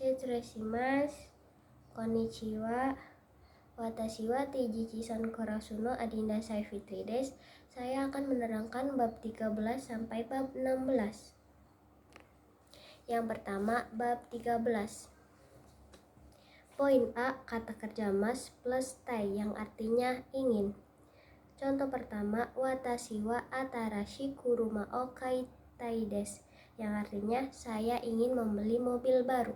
Shimasu, konnichiwa, watashi wa Teiji san Karasuno Adinda Saifitri desu. Saya akan menerangkan bab 13 sampai bab 16. Yang pertama, bab 13. Poin A, kata kerja mas plus tai yang artinya ingin. Contoh pertama, watashi wa atarashi kuruma o kaitai desu, yang artinya saya ingin membeli mobil baru.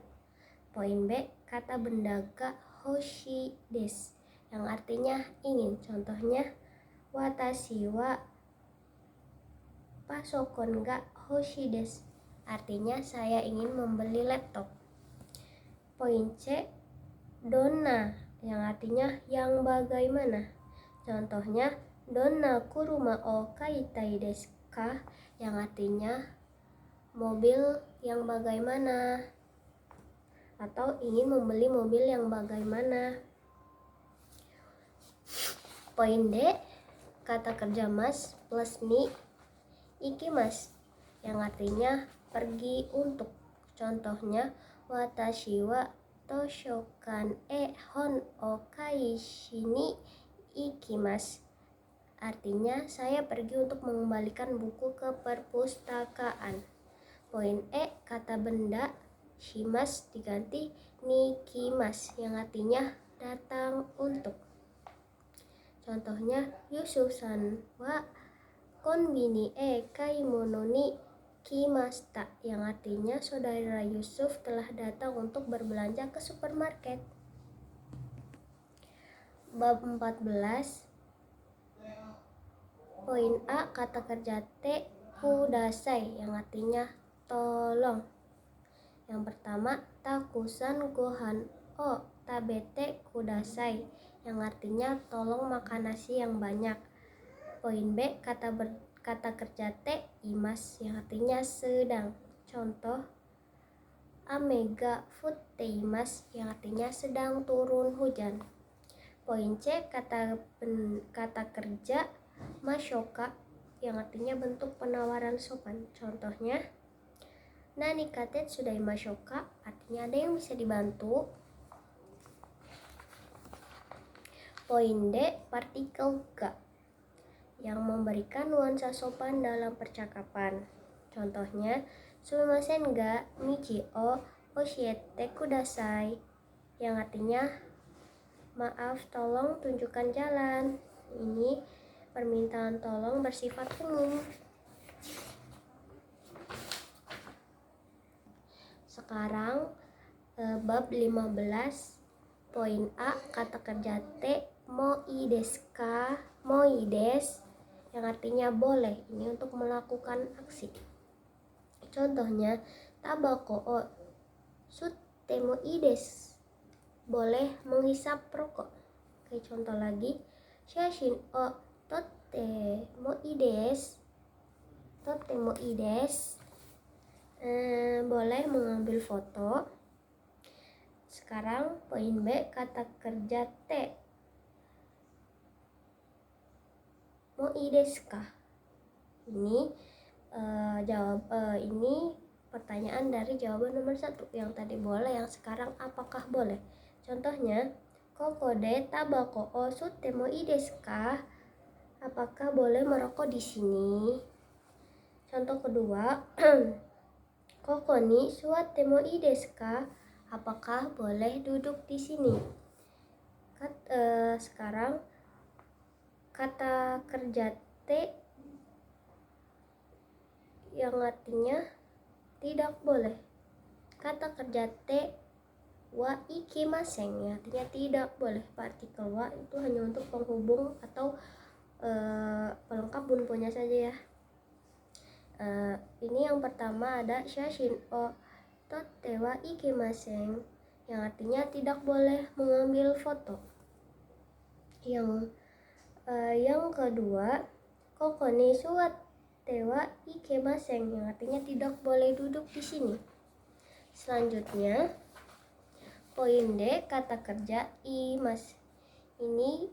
Poin B, kata benda ga hoshi desu, yang artinya ingin. Contohnya, watashi wa pasokon ga hoshi desu, artinya saya ingin membeli laptop. Poin C, donna, yang artinya yang bagaimana. Contohnya, donna kuruma o kaitai desu ka, yang artinya mobil yang bagaimana, atau ingin membeli mobil yang bagaimana. Poin D, kata kerja mas plus ni ikimasu, yang artinya pergi untuk. Contohnya, watashi wa toshokan e hon o kaishi ni ikimasu, artinya saya pergi untuk mengembalikan buku ke perpustakaan. Poin E, kata benda shimasu diganti nikimasu, yang artinya datang untuk. Contohnya, Yusuf-san wa konbini e kaimono ni kimashita, yang artinya saudara Yusuf telah datang untuk berbelanja ke supermarket. Bab 14. Poin A, kata kerja te kudasai, yang artinya tolong. Yang pertama, takusan gohan o tabete kudasai, yang artinya tolong makan nasi yang banyak. Poin B, kata kerja te imas, yang artinya sedang. Contoh, ame ga futteimasu, yang artinya sedang turun hujan. Poin C, kata kerja mashoka, yang artinya bentuk penawaran sopan. Contohnya, nani kate sudai mashoka, artinya ada yang bisa dibantu. Poin D, partikel ga, yang memberikan nuansa sopan dalam percakapan. Contohnya, sumimasen ga michi o oshiete kudasai, yang artinya maaf, tolong tunjukkan jalan. Ini permintaan tolong bersifat umum. Sekarang bab 15. Poin A, kata kerja te moi desu ka, moi desu, yang artinya boleh. Ini untuk melakukan aksi. Contohnya, tabako o suttemo ii desu, boleh menghisap rokok. Oke, contoh lagi, shashin o tottemo ii desu, boleh mengambil foto. Sekarang poin B, kata kerja te moi desu ka. Ini ini pertanyaan dari jawaban nomor 1. Yang tadi boleh, yang sekarang apakah boleh. Contohnya, koko de tabako o suttemo ii desu ka, apakah boleh merokok di sini. Contoh kedua, koko ni suwatte mo ii desu ka, apakah boleh duduk di sini. Sekarang kata kerja te yang artinya tidak boleh. Kata kerja te wa ikimasen, yang artinya tidak boleh. Partikel wa itu hanya untuk penghubung atau pelengkap bunponya saja ya. Ini yang pertama ada shashin o totte wa ikimasen, yang artinya tidak boleh mengambil foto. Yang kedua, koko ni suwatte wa ikemasen, yang artinya tidak boleh duduk di sini. Selanjutnya, poin D, kata kerja imas. Ini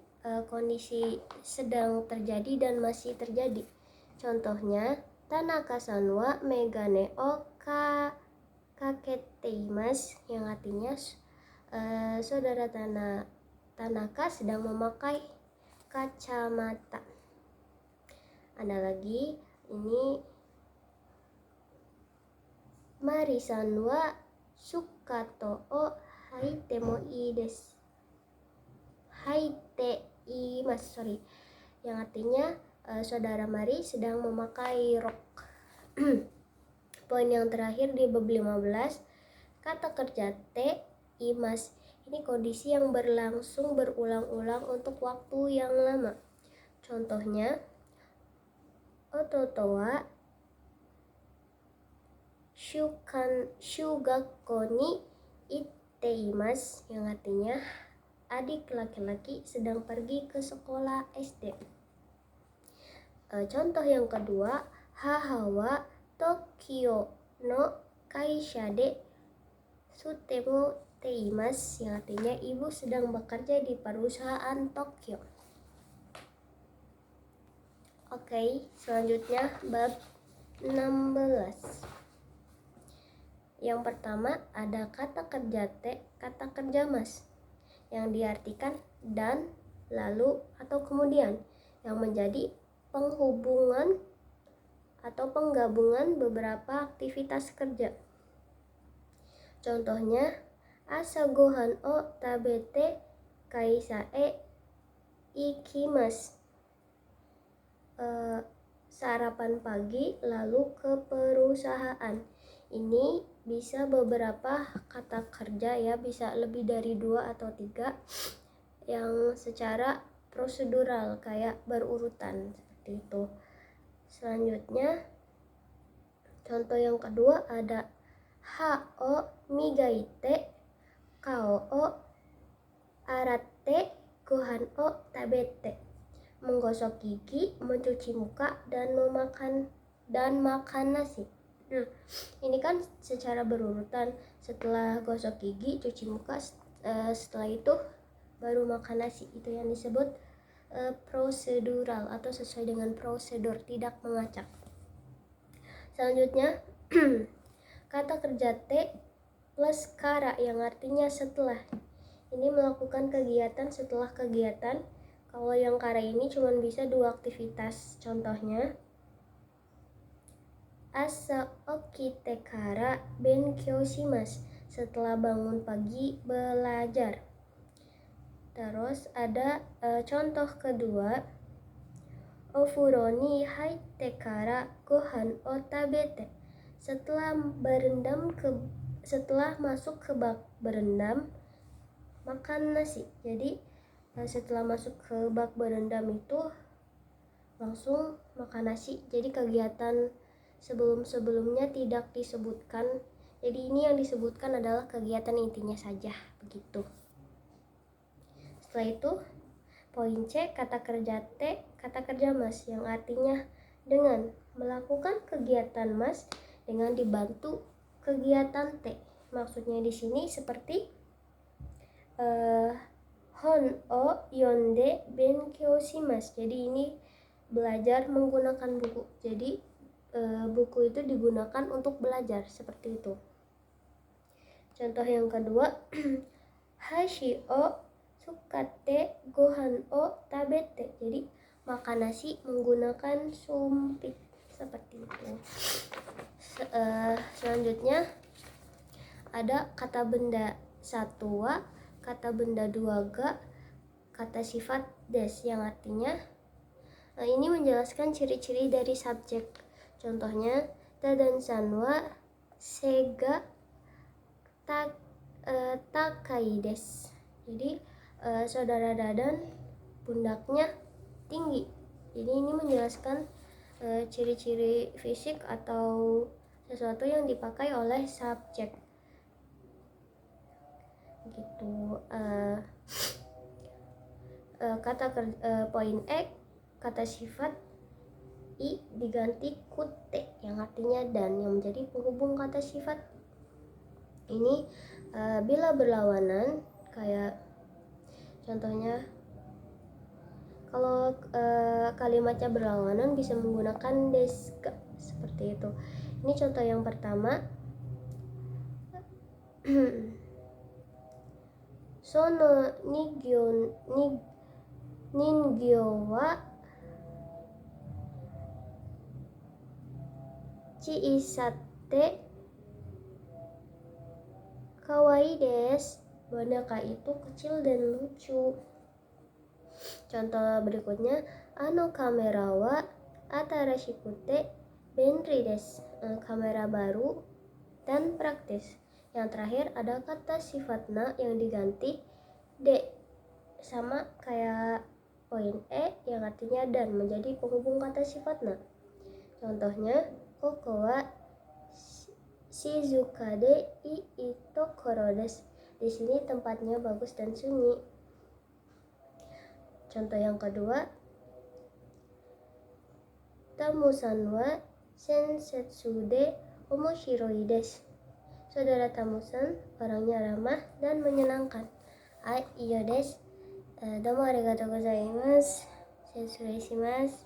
kondisi sedang terjadi dan masih terjadi. Contohnya, Tanaka-san wa megane o kaketeimasu yang artinya saudara Tanaka sedang memakai kacamata. Ada lagi, ini Mari-san wa sukato o haite mo ii desu. Yang artinya saudara Mari sedang memakai rok. Poin yang terakhir di bab 15, kata kerja te imas. Ini kondisi yang berlangsung berulang-ulang untuk waktu yang lama. Contohnya, ototo wa shugakko ni itteimasu, yang artinya adik laki-laki sedang pergi ke sekolah SD. Contoh yang kedua, haha wa Tokyo no kaisha de sutemo teimasu, yang artinya ibu sedang bekerja di perusahaan Tokyo. Oke, selanjutnya bab 16. Yang pertama ada kata kerja te, kata kerja mas, yang diartikan dan, lalu, atau kemudian, yang menjadi penghubungan atau penggabungan beberapa aktivitas kerja. Contohnya, asa gohan o tabete kaisa e ikimasu. Sarapan pagi lalu ke perusahaan. Ini bisa beberapa kata kerja ya, bisa lebih dari 2 atau 3 yang secara prosedural kayak berurutan seperti itu. Selanjutnya, contoh yang kedua ada ha o migaite, kao o aratte, gohan o tabete. Menggosok gigi, mencuci muka, dan makan nasi. Ini kan secara berurutan. Setelah gosok gigi, cuci muka, setelah itu baru makan nasi. Itu yang disebut prosedural atau sesuai dengan prosedur, tidak mengacak. Selanjutnya, kata kerja te plus kara, yang artinya setelah. Ini melakukan kegiatan setelah kegiatan. Kalau yang kara ini cuma bisa 2 aktivitas. Contohnya, asa okite kara benkyou shimasu. Setelah bangun pagi belajar. Terus ada contoh kedua, ofuro ni haite kara gohan o tabete. Setelah masuk ke bak berendam, makan nasi. Jadi setelah masuk ke bak berendam itu langsung makan nasi. Jadi kegiatan sebelum-sebelumnya tidak disebutkan. Jadi ini yang disebutkan adalah kegiatan intinya saja, begitu. Setelah itu, poin C, kata kerja T, kata kerja mas, yang artinya dengan melakukan kegiatan mas dengan dibantu kegiatan T. Maksudnya di sini seperti hon o yonde benkyou shimasu. Jadi ini belajar menggunakan buku. Jadi buku itu digunakan untuk belajar, seperti itu. Contoh yang kedua, hashi o sukate gohan o tabete. Jadi makan nasi menggunakan sumpit, seperti itu. Selanjutnya ada kata benda satu wa, kata benda 2 ga, kata sifat des, yang artinya ini menjelaskan ciri-ciri dari subjek. Contohnya, dadan-san wa sega takai des. Jadi saudara Dadan pundaknya tinggi. Jadi ini menjelaskan ciri-ciri fisik atau sesuatu yang dipakai oleh subjek. Gitu. Poin E, kata sifat i diganti kute, yang artinya dan, yang menjadi penghubung kata sifat. Ini bila berlawanan, kayak contohnya kalau kalimatnya berlawanan bisa menggunakan desu, seperti itu. Ini contoh yang pertama, Sono ningyo wa chiisatte kawaii desu. Boneka itu kecil dan lucu. Contoh berikutnya, kamera wa atarashikute benri desu. Kamera baru dan praktis. Yang terakhir ada kata sifatna yang diganti de, sama kayak poin E yang artinya dan, menjadi penghubung kata sifatna. Contohnya, koko wa shizuka de ii tokoro desu. Di sini tempatnya bagus dan sunyi. Contoh yang kedua, tamu-san wa sensetsu de omoshiroi desu. Saudara tamu-san orangnya ramah dan menyenangkan. Iyo desu. Domo arigatou gozaimasu. Sensu shimasu.